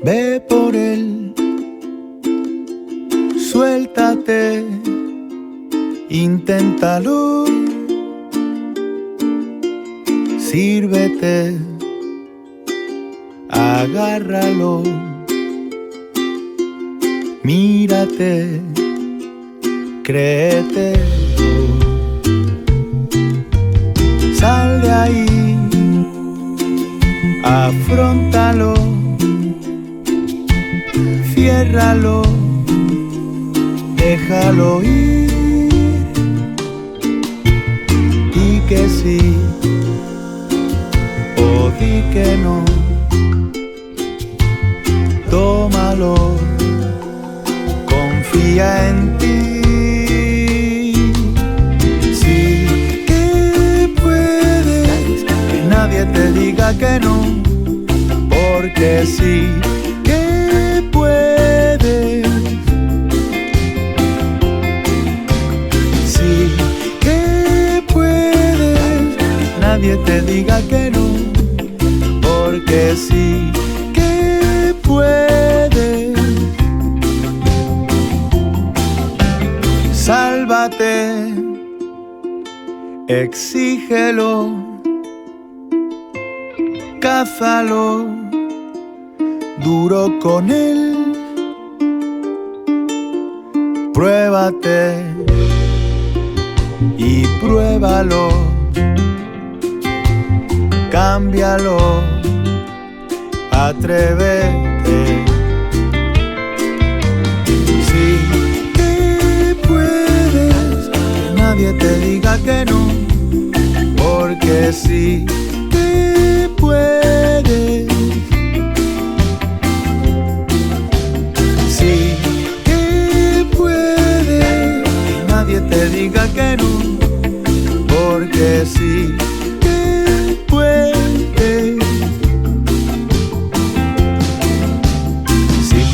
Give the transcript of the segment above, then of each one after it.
Ve por él, suéltate, inténtalo, sírvete, agárralo, mírate, créete, sal de ahí, afróntalo, ciérralo, déjalo ir, di que sí o di que no, tómalo, confía en ti. Sí que puedes, que nadie te diga que no, porque sí que puedes. Sí que puedes, que nadie te diga que no, porque sí que puedes. Sálvate, exígelo, cázalo, duro con él, pruébate y pruébalo, cámbialo, atrévete. Sí que puedes, que nadie te diga que no, porque sí que puedes. Sí que puedes, que nadie te diga que no, porque sí que puedes.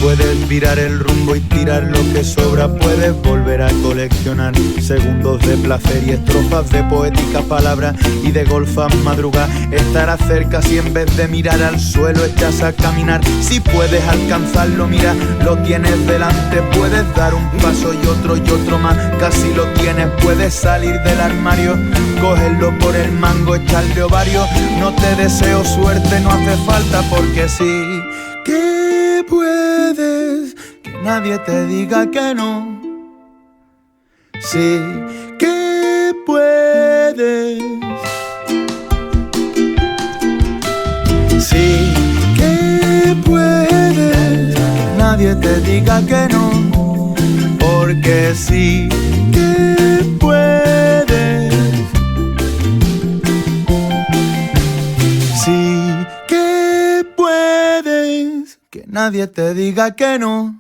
Puedes virar el rumbo y tirar lo que sobra. Puedes volver a coleccionar segundos de placer y estrofas de poéticas palabras y de golfas madrugar. Estarás cerca si en vez de mirar al suelo echas a caminar. Si puedes alcanzarlo, mira, lo tienes delante. Puedes dar un paso y otro más, casi lo tienes. Puedes salir del armario, cogerlo por el mango, echarle ovario. No te deseo suerte, no hace falta, porque sí que puedes, que nadie te diga que no. Sí que puedes. Sí que puedes, que nadie te diga que no, porque sí que puedes. Sí que puedes, que nadie te diga que no.